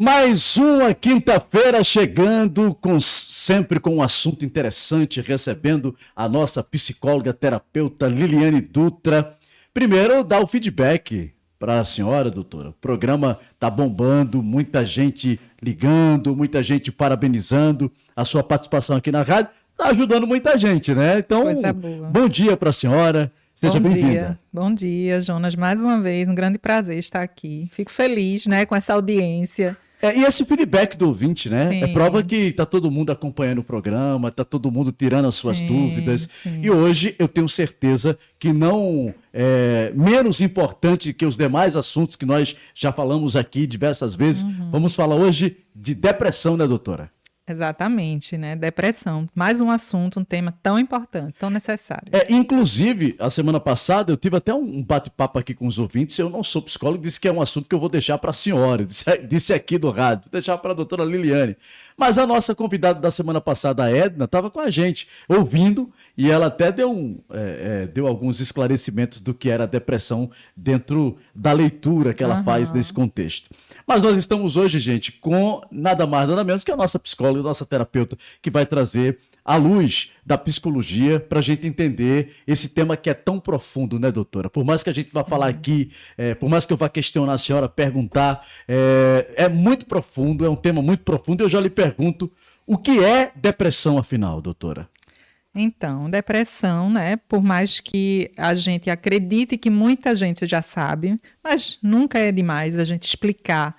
Mais uma quinta-feira chegando, sempre com um assunto interessante, recebendo a nossa psicóloga, terapeuta Liliane Dutra. Primeiro, dar o feedback para a senhora, doutora. O programa está bombando, muita gente ligando, muita gente parabenizando a sua participação aqui na rádio. Está ajudando muita gente, né? Então, Coisa boa. Bom dia para a senhora. Seja bem-vinda. Bom dia, Jonas. Mais uma vez, um grande prazer estar aqui. Fico feliz, né, com essa audiência. E esse feedback do ouvinte, né? Sim. É prova que está todo mundo acompanhando o programa, está todo mundo tirando as suas dúvidas. Sim. E hoje eu tenho certeza que não é menos importante que os demais assuntos que nós já falamos aqui diversas vezes. Vamos falar hoje de depressão, né, doutora? Exatamente, né? Depressão. Mais um assunto, um tema tão importante, tão necessário. Inclusive, a semana passada eu tive até um bate-papo aqui com os ouvintes. Eu não sou psicólogo, disse que é um assunto que eu vou deixar para a senhora, disse aqui do rádio, vou deixar para a doutora Liliane. Mas a nossa convidada da semana passada, a Edna, estava com a gente, ouvindo, e ela até deu alguns esclarecimentos do que era a depressão dentro da leitura que ela faz nesse contexto. Mas nós estamos hoje, gente, com nada mais, nada menos que a nossa psicóloga, a nossa terapeuta, que vai trazer a luz da psicologia para a gente entender esse tema que é tão profundo, né, doutora? Por mais que a gente vá falar aqui, por mais que eu vá questionar a senhora, perguntar, é muito profundo, é um tema muito profundo. Eu já lhe pergunto, o que é depressão, afinal, doutora? Então, depressão, né? Por mais que a gente acredite que muita gente já sabe, mas nunca é demais a gente explicar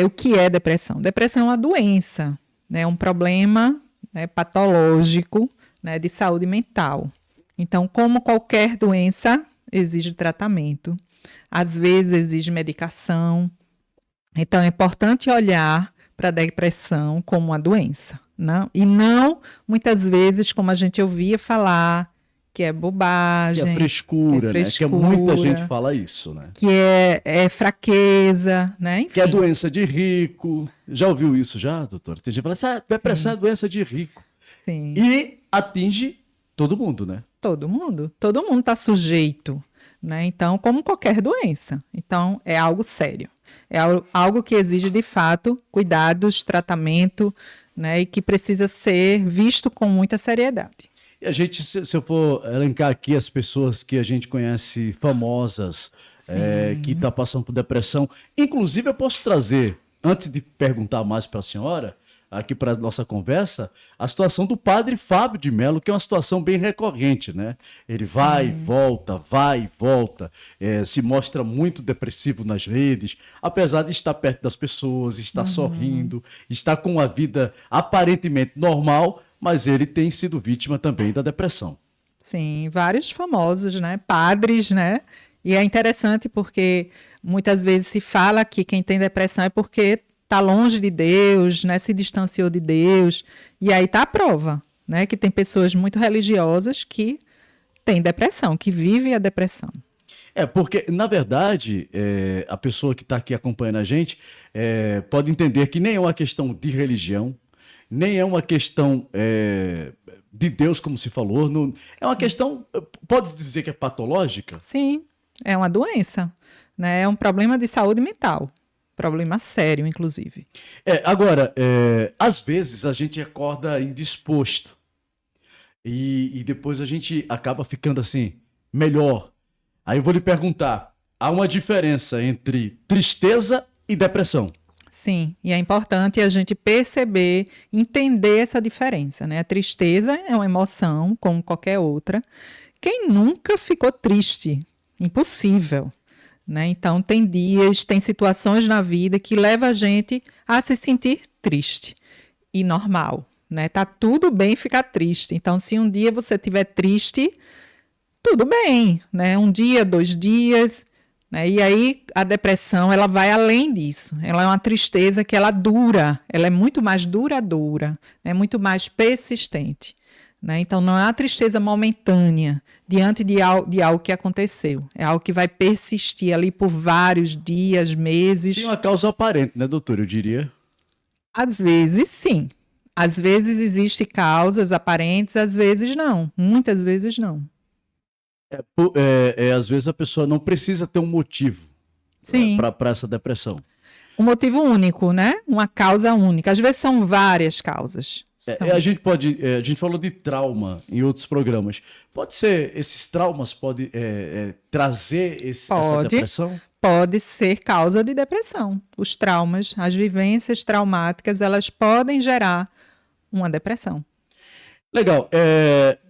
o que é depressão. Depressão é uma doença, né? Um problema, né, patológico, né, de saúde mental. Então, como qualquer doença, exige tratamento. Às vezes exige medicação. Então, é importante olhar para a depressão como uma doença. Não? E não, muitas vezes, como a gente ouvia falar, que é bobagem. Que é frescura, né? Que muita gente fala isso, né? Que é fraqueza, né? Enfim. Que é doença de rico. Já ouviu isso já, doutor? Tem gente que fala assim, depressão é doença de rico. Sim. E atinge todo mundo, né? Todo mundo. Todo mundo está sujeito, né? Então, como qualquer doença. Então, é algo sério. É algo que exige, de fato, cuidados, tratamento, né, e que precisa ser visto com muita seriedade. E a gente, se eu for elencar aqui as pessoas que a gente conhece famosas, que estão passando por depressão, inclusive eu posso trazer, antes de perguntar mais para a senhora, aqui para a nossa conversa, a situação do padre Fábio de Mello, que é uma situação bem recorrente, né? Ele vai e volta, se mostra muito depressivo nas redes, apesar de estar perto das pessoas, estar sorrindo, estar com a vida aparentemente normal, mas ele tem sido vítima também da depressão. Sim, vários famosos, né? Padres, né? E é interessante porque muitas vezes se fala que quem tem depressão é porque está longe de Deus, né, se distanciou de Deus, e aí está a prova, né, que tem pessoas muito religiosas que têm depressão, que vivem a depressão. Porque, na verdade, a pessoa que está aqui acompanhando a gente pode entender que nem é uma questão de religião, nem é uma questão de Deus, como se falou, não, é uma questão, pode dizer que é patológica? Sim, é uma doença, né, é um problema de saúde mental. Problema sério, inclusive. Agora, às vezes a gente acorda indisposto e depois a gente acaba ficando assim, melhor. Aí eu vou lhe perguntar, há uma diferença entre tristeza e depressão? Sim, e é importante a gente perceber, entender essa diferença, né? A tristeza é uma emoção, como qualquer outra. Quem nunca ficou triste? Impossível. Né? Então, tem dias, tem situações na vida que levam a gente a se sentir triste e normal. Né? Tá tudo bem ficar triste. Então, se um dia você estiver triste, tudo bem. Né? Um dia, 2 dias. Né? E aí, a depressão ela vai além disso. Ela é uma tristeza que ela dura. Ela é muito mais duradoura. É muito mais persistente. Né? Então, não é uma tristeza momentânea diante de algo que aconteceu. É algo que vai persistir ali por vários dias, meses. Tem uma causa aparente, né, doutor? Eu diria. Às vezes, sim. Às vezes existem causas aparentes, às vezes não. Muitas vezes não. Às vezes a pessoa não precisa ter um motivo para essa depressão. Um motivo único, né? Uma causa única. Às vezes são várias causas. A gente falou de trauma em outros programas. Pode ser, esses traumas podem trazer essa depressão? Pode ser causa de depressão. Os traumas, as vivências traumáticas, elas podem gerar uma depressão. Legal.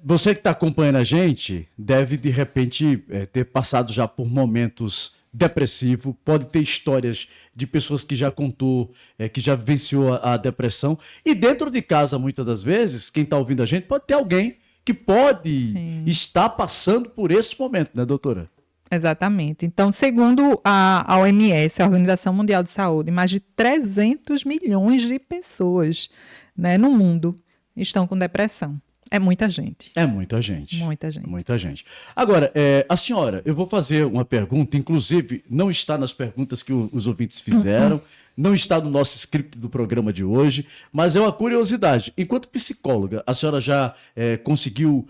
Você que está acompanhando a gente deve, de repente, ter passado já por momentos depressivos, pode ter histórias de pessoas que já contou, que já vivenciou a depressão. E dentro de casa, muitas das vezes, quem está ouvindo a gente, pode ter alguém que pode estar passando por esse momento, né, doutora? Exatamente. Então, segundo a OMS, a Organização Mundial de Saúde, mais de 300 milhões de pessoas, né, no mundo estão com depressão. É muita gente. É muita gente. Muita gente. Muita gente. Agora, a senhora, eu vou fazer uma pergunta, inclusive não está nas perguntas que os ouvintes fizeram, não está no nosso script do programa de hoje, mas é uma curiosidade. Enquanto psicóloga, a senhora já conseguiu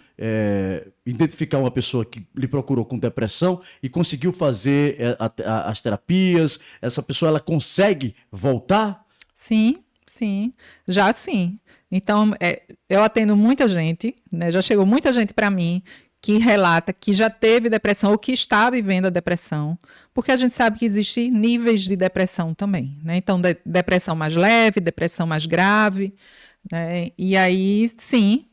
identificar uma pessoa que lhe procurou com depressão e conseguiu fazer as terapias? Essa pessoa, ela consegue voltar? Sim, já sim. Então, eu atendo muita gente, né? Já chegou muita gente para mim que relata que já teve depressão ou que está vivendo a depressão, porque a gente sabe que existem níveis de depressão também, né? Então, depressão mais leve, depressão mais grave, né? E aí, sim,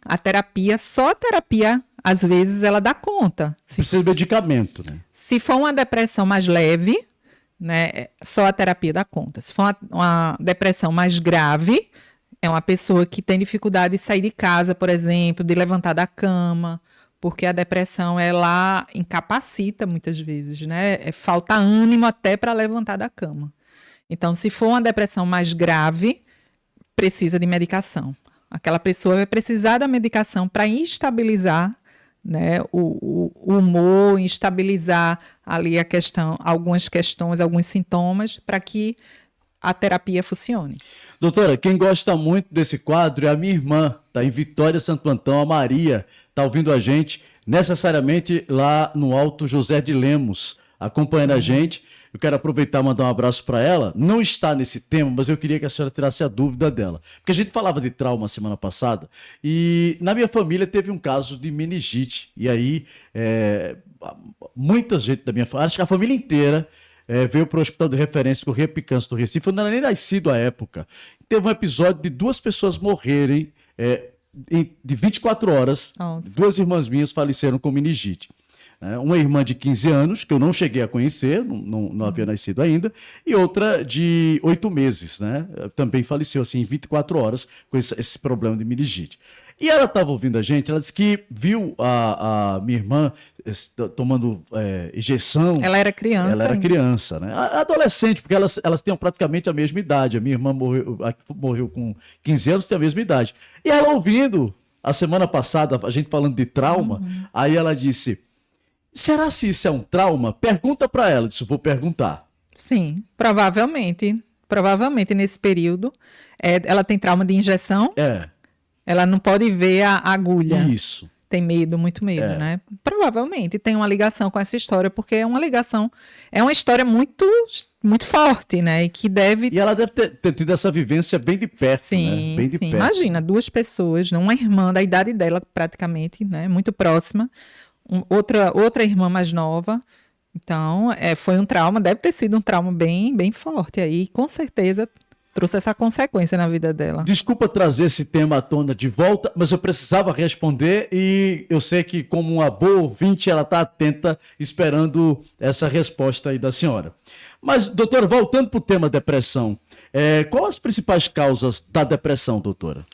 só a terapia, às vezes, ela dá conta. Precisa de medicamento, né? Se for uma depressão mais leve, né, só a terapia dá conta. Se for uma depressão mais grave, é uma pessoa que tem dificuldade de sair de casa, por exemplo, de levantar da cama, porque a depressão, ela incapacita muitas vezes, né? Falta ânimo até para levantar da cama. Então, se for uma depressão mais grave, precisa de medicação. Aquela pessoa vai precisar da medicação para estabilizar, né, o humor, estabilizar ali algumas questões, alguns sintomas, para que a terapia funcione. Doutora, quem gosta muito desse quadro é a minha irmã, tá em Vitória, Santo Antão, a Maria, tá ouvindo a gente necessariamente lá no Alto José de Lemos, acompanhando a gente. Eu quero aproveitar e mandar um abraço para ela. Não está nesse tema, mas eu queria que a senhora tirasse a dúvida dela. Porque a gente falava de trauma semana passada e na minha família teve um caso de meningite. E aí, muita gente da minha família, acho que a família inteira, veio para o hospital de referência Correia Picância do Recife. Eu não era nem nascido à época. Teve um episódio de 2 pessoas morrerem de 24 horas. Nossa. 2 irmãs minhas faleceram com meningite. Uma irmã de 15 anos, que eu não cheguei a conhecer, não havia nascido ainda, e outra de 8 meses, né? Também faleceu assim, em 24 horas com esse problema de meningite. E ela estava ouvindo a gente, ela disse que viu a minha irmã tomando injeção. Ela era criança. Ela era criança, né? Adolescente, porque elas têm praticamente a mesma idade. A minha irmã morreu com 15 anos, tem a mesma idade. E ela ouvindo, a semana passada, a gente falando de trauma, aí ela disse: será se isso é um trauma? Pergunta para ela. Eu disse: vou perguntar. Sim, provavelmente. Provavelmente nesse período. Ela tem trauma de injeção. Ela não pode ver a agulha. Isso. Tem medo, muito medo, né? Provavelmente tem uma ligação com essa história, porque é uma história muito, muito forte, né? E ela deve ter tido essa vivência bem de perto, sim, né? Bem de perto. Imagina, 2 pessoas, uma irmã da idade dela praticamente, né? Muito próxima, outra irmã mais nova. Então, foi um trauma, deve ter sido um trauma bem, bem forte aí, com certeza trouxe essa consequência na vida dela. Desculpa trazer esse tema à tona de volta, mas eu precisava responder e eu sei que, como uma boa ouvinte, ela está atenta, esperando essa resposta aí da senhora. Mas, doutora, voltando para o tema depressão, quais as principais causas da depressão, doutora?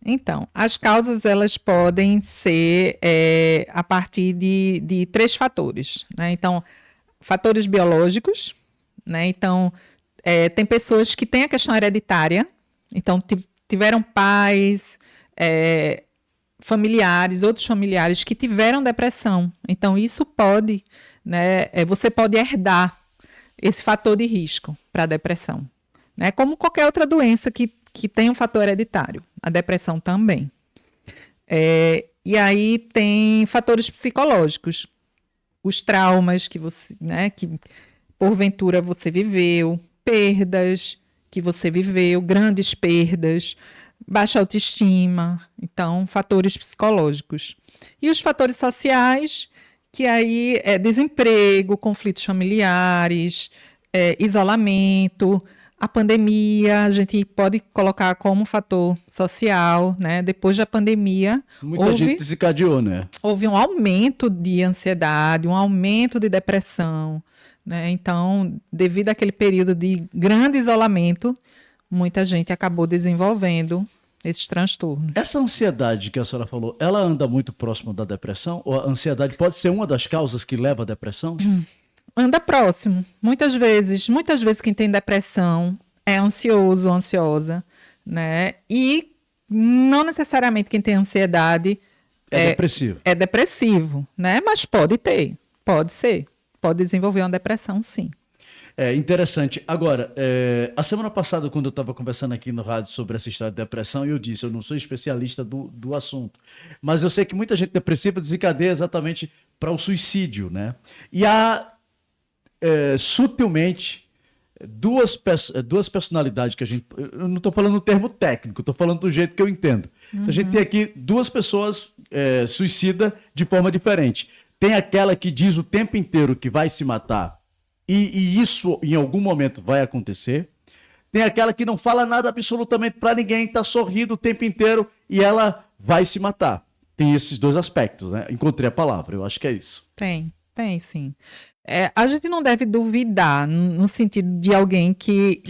Então, as causas, elas podem ser a partir de 3 fatores, né? Então, fatores biológicos, né? Então, tem pessoas que têm a questão hereditária, então tiveram pais, familiares, outros familiares que tiveram depressão. Então, isso pode, né, você pode herdar esse fator de risco para a depressão, né? Como qualquer outra doença que tem um fator hereditário, a depressão também. E aí tem fatores psicológicos, os traumas que você, né, que porventura você viveu, perdas que você viveu, grandes perdas, baixa autoestima, então, fatores psicológicos. E os fatores sociais, que aí é desemprego, conflitos familiares, isolamento, a pandemia, a gente pode colocar como fator social, né? Depois da pandemia, Muita gente desencadeou, né? Houve um aumento de ansiedade, um aumento de depressão, né? Então, devido àquele período de grande isolamento, muita gente acabou desenvolvendo esses transtornos. Essa ansiedade que a senhora falou, ela anda muito próximo da depressão? Ou a ansiedade pode ser uma das causas que leva à depressão? Anda próximo. Muitas vezes quem tem depressão é ansioso ou ansiosa, né? E não necessariamente quem tem ansiedade depressivo. É depressivo, né? Mas pode ter, pode ser. Pode desenvolver uma depressão, sim. É interessante. Agora, a semana passada, quando eu estava conversando aqui no rádio sobre essa história de depressão, eu disse, eu não sou especialista do assunto, mas eu sei que muita gente depressiva desencadeia exatamente para o suicídio, né? E há, sutilmente, duas personalidades que a gente... Eu não estou falando no termo técnico, estou falando do jeito que eu entendo. Então, a gente tem aqui duas pessoas suicidas de forma diferente. Tem aquela que diz o tempo inteiro que vai se matar, e isso em algum momento vai acontecer. Tem aquela que não fala nada absolutamente para ninguém, está sorrindo o tempo inteiro e ela vai se matar. Tem esses dois aspectos, né? Encontrei a palavra, eu acho que é isso. Tem sim. A gente não deve duvidar no sentido de alguém que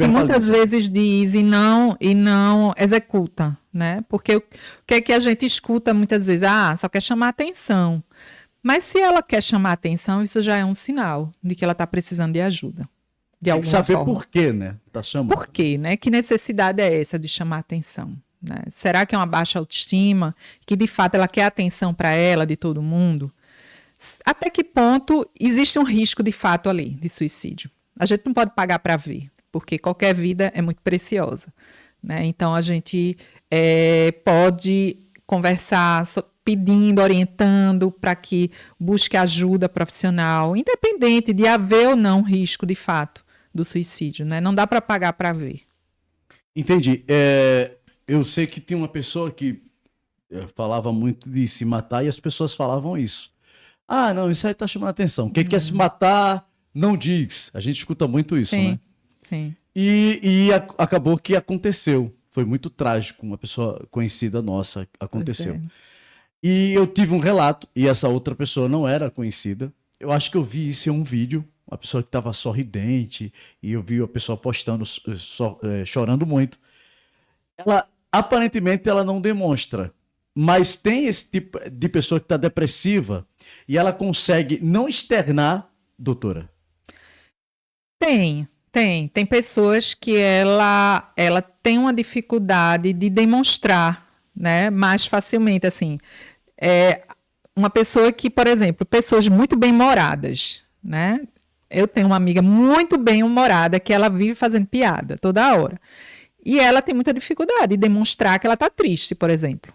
muitas vezes diz e não executa, né? Porque o que é que a gente escuta muitas vezes? Só quer chamar atenção. Mas se ela quer chamar atenção, isso já é um sinal de que ela está precisando de ajuda. De alguma forma. Tem que saber por quê, né? Tá chamando. Por quê, né? Que necessidade é essa de chamar atenção? Né? Será que é uma baixa autoestima? Que de fato ela quer atenção para ela, de todo mundo? Até que ponto existe um risco de fato ali, de suicídio? A gente não pode pagar para ver, porque qualquer vida é muito preciosa. Né? Então a gente pode conversar pedindo, orientando para que busque ajuda profissional, independente de haver ou não risco de fato do suicídio, né? Não dá para pagar para ver. Entendi. Eu sei que tinha uma pessoa que falava muito de se matar e as pessoas falavam isso. Não, isso aí tá chamando a atenção. Quem quer se matar, não diz. A gente escuta muito isso, sim, né? Sim. E acabou que aconteceu. Foi muito trágico. Uma pessoa conhecida nossa aconteceu. E eu tive um relato, e essa outra pessoa não era conhecida. Eu acho que eu vi isso em um vídeo, uma pessoa que estava sorridente, e eu vi a pessoa postando, chorando muito. Aparentemente, ela não demonstra, mas tem esse tipo de pessoa que está depressiva, e ela consegue não externar, doutora? Tem pessoas que ela tem uma dificuldade de demonstrar, né, mais facilmente, assim. Uma pessoa que, por exemplo, pessoas muito bem-humoradas, né? Eu tenho uma amiga muito bem-humorada que ela vive fazendo piada toda hora. E ela tem muita dificuldade de demonstrar que ela está triste, por exemplo.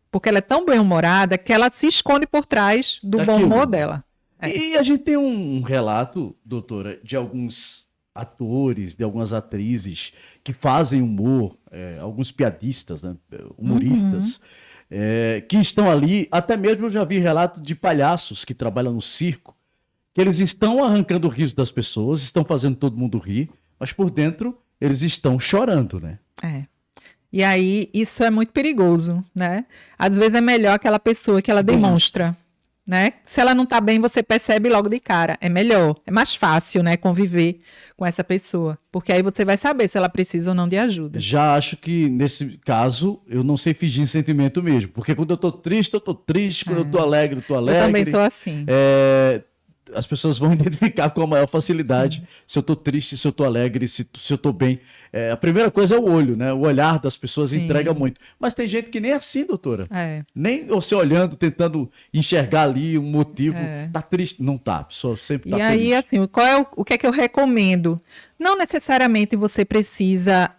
Porque ela é tão bem-humorada que ela se esconde por trás do bom humor dela. E a gente tem um relato, doutora, de alguns atores, de algumas atrizes que fazem humor, alguns piadistas, né? Humoristas, que estão ali. Até mesmo eu já vi relato de palhaços que trabalham no circo, que eles estão arrancando o riso das pessoas, estão fazendo todo mundo rir, mas por dentro eles estão chorando, né? E aí isso é muito perigoso, né? Às vezes é melhor aquela pessoa que ela demonstra, né? Se ela não está bem, você percebe logo de cara. É melhor, é mais fácil, né, conviver com essa pessoa, porque aí você vai saber se ela precisa ou não de ajuda. Já acho que nesse caso eu não sei fingir sentimento mesmo, porque quando eu tô triste, quando eu tô alegre, eu tô alegre. Eu também sou assim. As pessoas vão identificar com a maior facilidade. Sim. Se eu tô triste, se eu tô alegre, se eu tô bem. A primeira coisa é o olho, né? O olhar das pessoas entrega muito. Mas tem gente que nem é assim, doutora. Nem você olhando, tentando enxergar ali um motivo. Tá triste? Não tá. A pessoa sempre tá feliz. E aí, assim, o que é que eu recomendo? Não necessariamente você precisa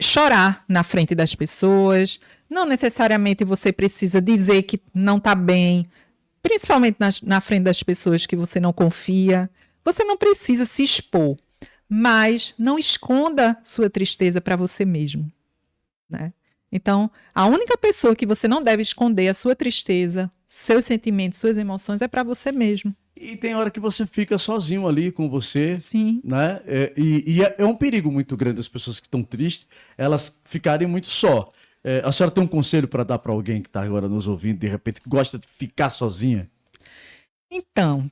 chorar na frente das pessoas. Não necessariamente você precisa dizer que não tá bem, principalmente na frente das pessoas que você não confia. Você não precisa se expor, mas não esconda sua tristeza para você mesmo, né? Então, a única pessoa que você não deve esconder a sua tristeza, seus sentimentos, suas emoções é para você mesmo. E tem hora que você fica sozinho ali com você, Sim. né? É um perigo muito grande as pessoas que estão tristes, elas ficarem muito só. A senhora tem um conselho para dar para alguém que está agora nos ouvindo, de repente, que gosta de ficar sozinha? Então,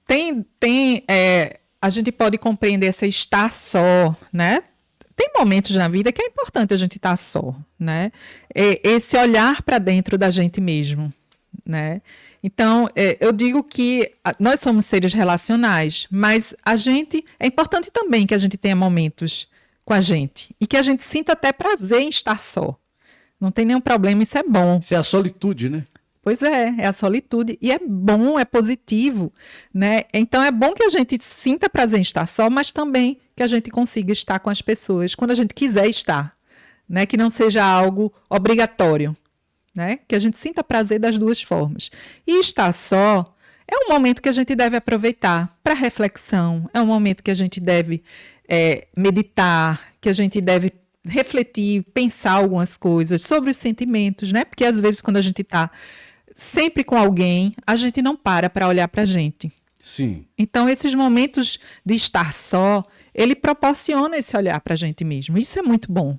a gente pode compreender esse estar só, né? Tem momentos na vida que é importante a gente estar só, né? Esse olhar para dentro da gente mesmo, né? Então, eu digo que nós somos seres relacionais, mas é importante também que a gente tenha momentos com a gente e que a gente sinta até prazer em estar só. Não tem nenhum problema, isso é bom. Isso é a solitude, né? Pois é a solitude. E é bom, é positivo, né? Então é bom que a gente sinta prazer em estar só, mas também que a gente consiga estar com as pessoas quando a gente quiser estar, né? Que não seja algo obrigatório, né? Que a gente sinta prazer das duas formas. E estar só é um momento que a gente deve aproveitar para reflexão, é um momento que a gente deve meditar, que a gente deve refletir, pensar algumas coisas sobre os sentimentos, né? Porque às vezes quando a gente está sempre com alguém, a gente não para olhar para a gente. Sim. Então, esses momentos de estar só, ele proporciona esse olhar para a gente mesmo. Isso é muito bom,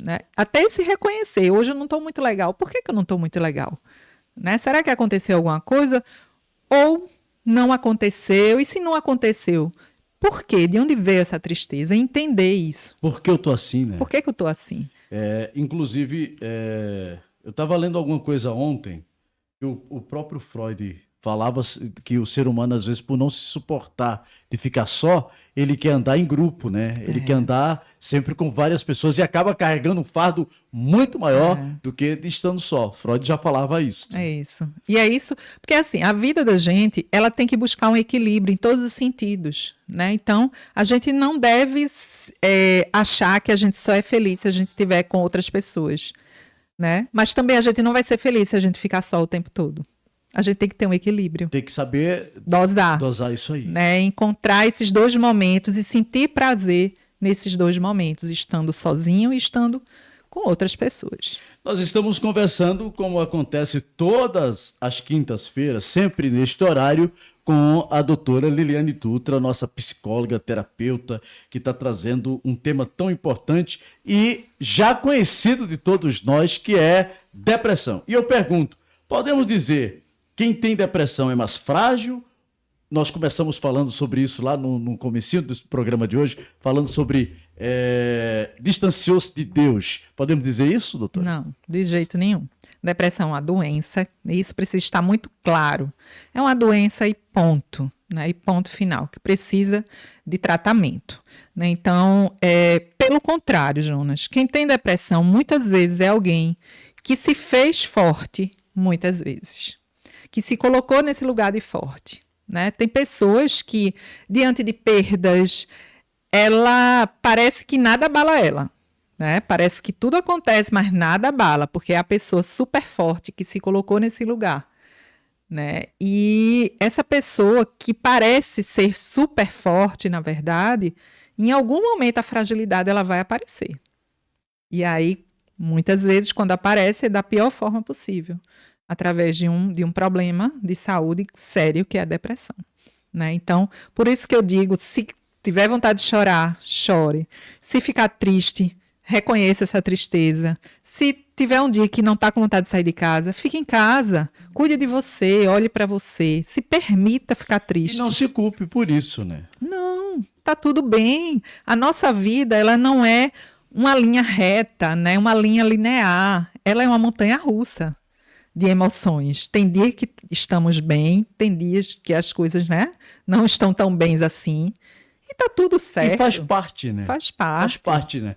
né? Até se reconhecer. Hoje eu não estou muito legal. Por que eu não estou muito legal? Né? Será que aconteceu alguma coisa? Ou não aconteceu? E se não aconteceu? Por quê? De onde veio essa tristeza? Entender isso. Por que eu estou assim, né? Por que eu estou assim? Inclusive, eu estava lendo alguma coisa ontem, que o próprio Freud falava que o ser humano, às vezes, por não se suportar de ficar só, ele quer andar em grupo, né? Ele quer andar sempre com várias pessoas e acaba carregando um fardo muito maior do que estando só. Freud já falava isso. É isso. E é isso, porque assim, a vida da gente, ela tem que buscar um equilíbrio em todos os sentidos, né? Então, a gente não deve achar que a gente só é feliz se a gente estiver com outras pessoas, né? Mas também a gente não vai ser feliz se a gente ficar só o tempo todo. A gente tem que ter um equilíbrio. Tem que saber dosar isso aí. Né? Encontrar esses dois momentos e sentir prazer nesses dois momentos, estando sozinho e estando com outras pessoas. Nós estamos conversando, como acontece todas as quintas-feiras, sempre neste horário, com a doutora Liliane Dutra, nossa psicóloga, terapeuta, que está trazendo um tema tão importante e já conhecido de todos nós, que é depressão. E eu pergunto, podemos dizer, quem tem depressão é mais frágil? Nós começamos falando sobre isso lá no comecinho do programa de hoje, falando sobre distanciou-se de Deus. Podemos dizer isso, doutor? Não, de jeito nenhum. Depressão é uma doença, e isso precisa estar muito claro. É uma doença e ponto, né? E ponto final, que precisa de tratamento, né? Então, pelo contrário, Jonas, quem tem depressão muitas vezes é alguém que se fez forte, muitas vezes, que se colocou nesse lugar de forte, né? Tem pessoas que, diante de perdas, ela parece que nada abala ela, né? Parece que tudo acontece, mas nada abala, porque é a pessoa super forte que se colocou nesse lugar, né? E essa pessoa que parece ser super forte, na verdade, em algum momento a fragilidade ela vai aparecer. E aí, muitas vezes, quando aparece, é da pior forma possível, através de um problema de saúde sério, que é a depressão, né? Então, por isso que eu digo, se tiver vontade de chorar, chore. Se ficar triste, reconheça essa tristeza. Se tiver um dia que não está com vontade de sair de casa, fique em casa, cuide de você, olhe para você, se permita ficar triste. E não se culpe por isso, né? Não, tá tudo bem. A nossa vida, ela não é uma linha reta, né? Uma linha linear. Ela é uma montanha-russa de emoções. Tem dia que estamos bem, tem dias que as coisas, né, não estão tão bem assim. E tá tudo certo. E faz parte, né? Faz parte. Faz parte, né?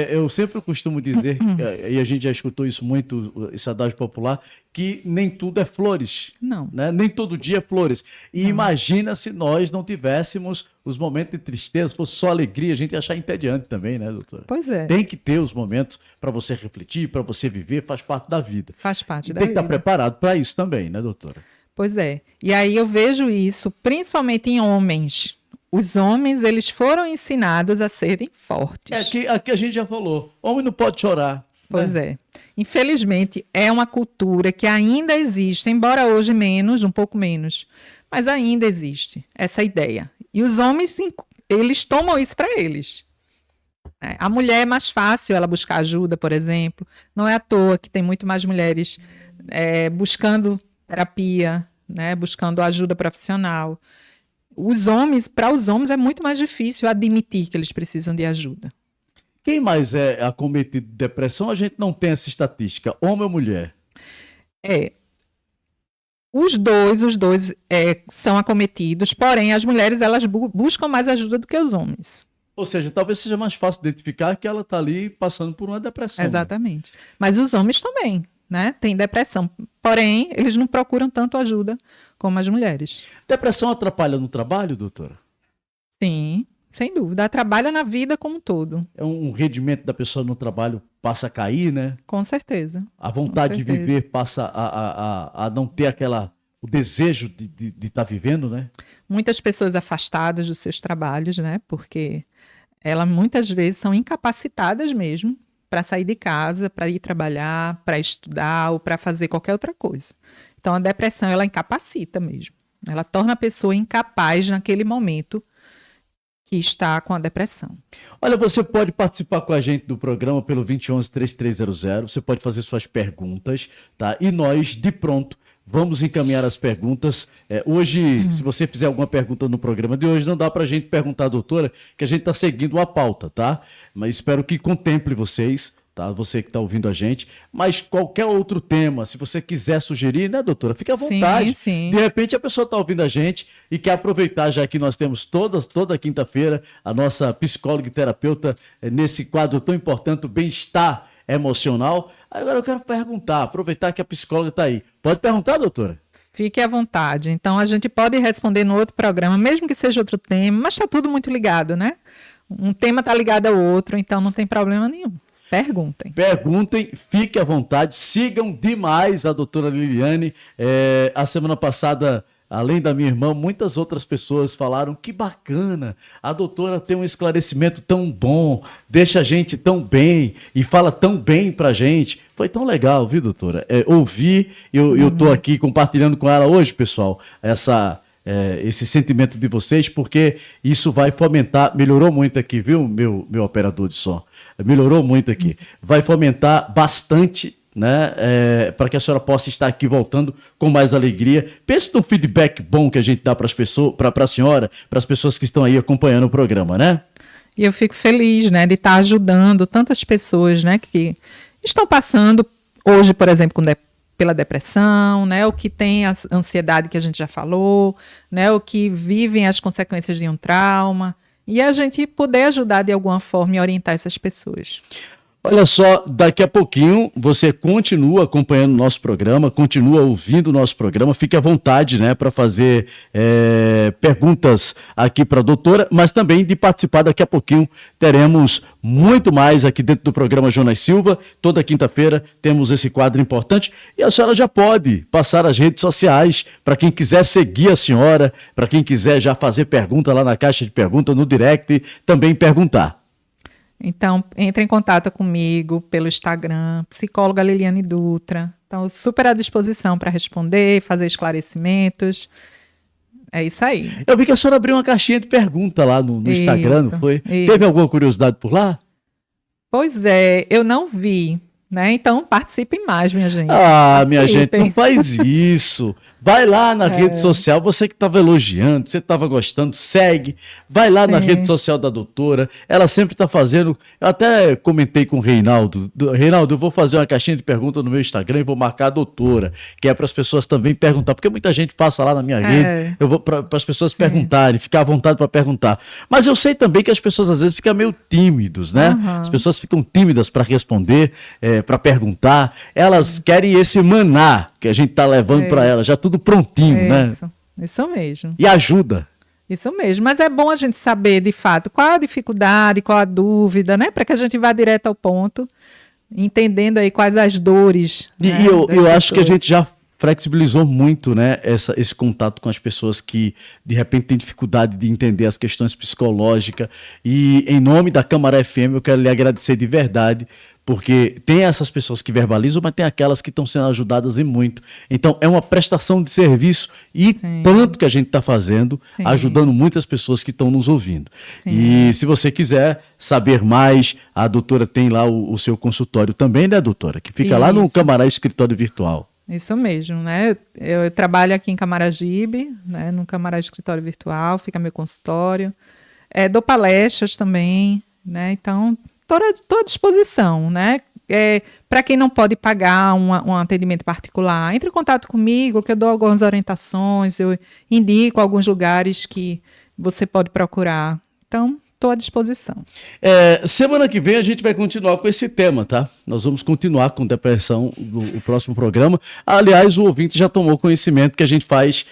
Eu sempre costumo dizer, e a gente já escutou isso muito, esse adágio popular, que nem tudo é flores. Não. Né? Nem todo dia é flores. E imagina se nós não tivéssemos os momentos de tristeza, fosse só alegria, a gente ia achar entediante também, né, doutora? Pois é. Tem que ter os momentos para você refletir, para você viver, faz parte da vida. Faz parte e da tem que vida. estar preparado para isso também, né, doutora? Pois é. E aí eu vejo isso, principalmente em homens. os homens, eles foram ensinados a serem fortes. Aqui a gente já falou, homem não pode chorar. Pois é. Infelizmente, é uma cultura que ainda existe, embora hoje menos, um pouco menos, mas ainda existe essa ideia. E os homens, eles tomam isso para eles. A mulher é mais fácil ela buscar ajuda, por exemplo. Não é à toa que tem muito mais mulheres buscando terapia, né, buscando ajuda profissional. Para os homens é muito mais difícil admitir que eles precisam de ajuda. Quem mais é acometido de depressão? A gente não tem essa estatística, homem ou mulher? Os dois são acometidos, porém as mulheres elas buscam mais ajuda do que os homens. Ou seja, talvez seja mais fácil identificar que ela está ali passando por uma depressão. Exatamente. Né? Mas os homens também, né? Têm depressão. Porém, eles não procuram tanto ajuda como as mulheres. Depressão atrapalha no trabalho, doutora? Sim, sem dúvida. Atrapalha na vida como um todo. É um rendimento da pessoa no trabalho passa a cair, né? Com certeza. A vontade de viver passa a não ter o desejo de estar vivendo, né? Muitas pessoas afastadas dos seus trabalhos, né? Porque elas muitas vezes são incapacitadas mesmo para sair de casa, para ir trabalhar, para estudar ou para fazer qualquer outra coisa. Então, a depressão, ela incapacita mesmo. Ela torna a pessoa incapaz naquele momento que está com a depressão. Olha, você pode participar com a gente do programa pelo 2011-3300, você pode fazer suas perguntas, tá? E nós, de pronto, vamos encaminhar as perguntas. Hoje, se você fizer alguma pergunta no programa de hoje, não dá para a gente perguntar, doutora, que a gente está seguindo uma pauta, tá? Mas espero que contemple vocês, tá? Você que está ouvindo a gente. Mas qualquer outro tema, se você quiser sugerir, né, doutora? Fique à vontade. Sim. De repente a pessoa está ouvindo a gente e quer aproveitar, já que nós temos toda quinta-feira a nossa psicóloga e terapeuta nesse quadro tão importante, o bem-estar emocional. Agora eu quero perguntar, aproveitar que a psicóloga está aí. Pode perguntar, doutora? Fique à vontade. Então, a gente pode responder no outro programa, mesmo que seja outro tema, mas está tudo muito ligado, né? Um tema está ligado ao outro, então não tem problema nenhum. Perguntem. Perguntem, fique à vontade, sigam demais a doutora Liliane. A semana passada, além da minha irmã, muitas outras pessoas falaram que bacana, a doutora tem um esclarecimento tão bom, deixa a gente tão bem e fala tão bem pra gente. Foi tão legal, viu, doutora? Ouvir, eu tô aqui compartilhando com ela hoje, pessoal, esse sentimento de vocês, porque isso vai fomentar, melhorou muito aqui, viu, meu operador de som? Melhorou muito aqui. Vai fomentar bastante, né, para que a senhora possa estar aqui voltando com mais alegria. Pense no feedback bom que a gente dá para as pessoas, para a senhora, para as pessoas que estão aí acompanhando o programa, né? E eu fico feliz, né, de estar ajudando tantas pessoas, né, que estão passando hoje, por exemplo, pela depressão, né, o que tem a ansiedade que a gente já falou, né, o que vivem as consequências de um trauma, e a gente poder ajudar de alguma forma e orientar essas pessoas. Olha só, daqui a pouquinho você continua acompanhando o nosso programa, continua ouvindo o nosso programa, fique à vontade, né, para fazer perguntas aqui para a doutora, mas também de participar. Daqui a pouquinho teremos muito mais aqui dentro do programa Jonas Silva. Toda quinta-feira temos esse quadro importante e a senhora já pode passar as redes sociais para quem quiser seguir a senhora, para quem quiser já fazer pergunta lá na caixa de pergunta, no direct, também perguntar. Então, entre em contato comigo pelo Instagram, psicóloga Liliane Dutra. Então, super à disposição para responder, fazer esclarecimentos. É isso aí. Eu vi que a senhora abriu uma caixinha de pergunta lá no Instagram, não foi? Isso. Teve alguma curiosidade por lá? Pois é, eu não vi, né? Então, participem mais, minha gente. Minha gente, não faz isso. Vai lá na rede social, você que estava elogiando, você estava gostando, segue. Vai lá na rede social da doutora, ela sempre está fazendo. Eu até comentei com o Reinaldo. Reinaldo, eu vou fazer uma caixinha de perguntas no meu Instagram e vou marcar a doutora, que é para as pessoas também perguntar, porque muita gente passa lá na minha rede, eu vou para as pessoas perguntarem, ficar à vontade para perguntar. Mas eu sei também que as pessoas às vezes ficam meio tímidos, né? As pessoas ficam tímidas para responder, para perguntar. Elas querem esse maná que a gente está levando para elas, já tudo prontinho, né? Isso mesmo. E ajuda. Isso mesmo, mas é bom a gente saber, de fato, qual a dificuldade, qual a dúvida, né? Para que a gente vá direto ao ponto, entendendo aí quais as dores. E eu acho que a gente já flexibilizou muito, né, esse contato com as pessoas que de repente têm dificuldade de entender as questões psicológicas. E em nome da Câmara FM eu quero lhe agradecer de verdade, porque tem essas pessoas que verbalizam, mas tem aquelas que estão sendo ajudadas e muito. Então é uma prestação de serviço e Sim. tanto que a gente está fazendo, Sim. ajudando muitas pessoas que estão nos ouvindo. Sim. E se você quiser saber mais, a doutora tem lá o seu consultório também, né, doutora? Que fica lá no Isso. Camará Escritório Virtual. Isso mesmo, né? Eu trabalho aqui em Camaragibe, né? No Camará Escritório Virtual, fica meu consultório. Dou palestras também, né? Então, estou à disposição, né? Para quem não pode pagar um atendimento particular, entre em contato comigo, que eu dou algumas orientações, eu indico alguns lugares que você pode procurar. Então, estou à disposição. Semana que vem a gente vai continuar com esse tema, tá? Nós vamos continuar com depressão no próximo programa. Aliás, o ouvinte já tomou conhecimento que a gente faz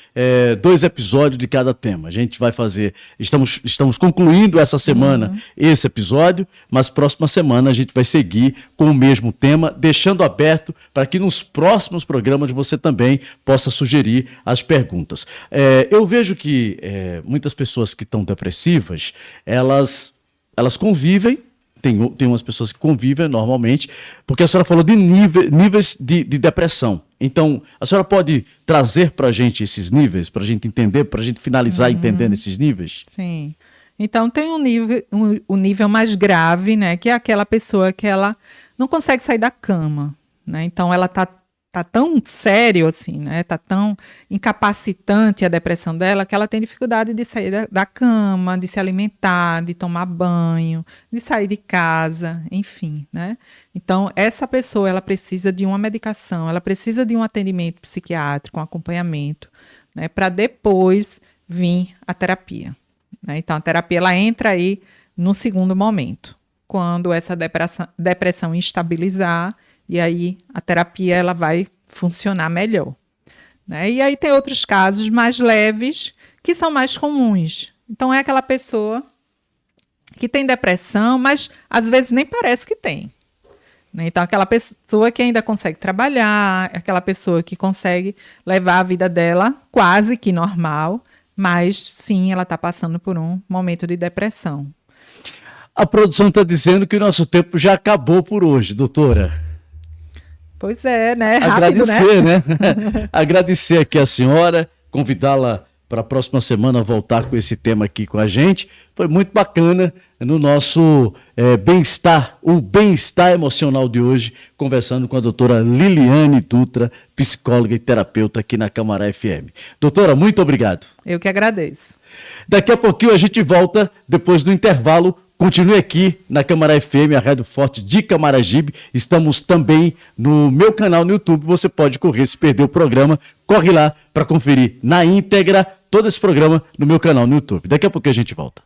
2 episódios de cada tema. A gente vai fazer... Estamos concluindo essa semana esse episódio, mas próxima semana a gente vai seguir com o mesmo tema, deixando aberto para que nos próximos programas você também possa sugerir as perguntas. Eu vejo que muitas pessoas que estão depressivas, elas convivem, tem umas pessoas que convivem normalmente, porque a senhora falou de níveis de depressão. Então, a senhora pode trazer para a gente esses níveis, para a gente entender, para a gente finalizar entendendo esses níveis? Sim. Então, tem um nível mais grave, né, que é aquela pessoa que ela não consegue sair da cama, né? Então, ela tá tão sério assim, né? Tá tão incapacitante a depressão dela que ela tem dificuldade de sair da cama, de se alimentar, de tomar banho, de sair de casa, enfim, né? Então, essa pessoa, ela precisa de uma medicação, ela precisa de um atendimento psiquiátrico, um acompanhamento, né? Para depois vir a terapia, né? Então, a terapia, ela entra aí no segundo momento, quando essa depressão estabilizar. E aí a terapia ela vai funcionar melhor, né? E aí tem outros casos mais leves que são mais comuns. Então é aquela pessoa que tem depressão, mas às vezes nem parece que tem, né? Então aquela pessoa que ainda consegue trabalhar, aquela pessoa que consegue levar a vida dela quase que normal, mas sim, ela está passando por um momento de depressão. A produção está dizendo que o nosso tempo já acabou por hoje, doutora. Pois é, né? Rápido, agradecer, né? Agradecer aqui a senhora, convidá-la para a próxima semana voltar com esse tema aqui com a gente. Foi muito bacana no nosso bem-estar, o bem-estar emocional de hoje, conversando com a doutora Liliane Dutra, psicóloga e terapeuta aqui na Camará FM. Doutora, muito obrigado. Eu que agradeço. Daqui a pouquinho a gente volta, depois do intervalo. Continue aqui na Camará FM, a Rádio Forte de Camaragibe. Estamos também no meu canal no YouTube. Você pode correr, se perder o programa, corre lá para conferir na íntegra todo esse programa no meu canal no YouTube. Daqui a pouco a gente volta.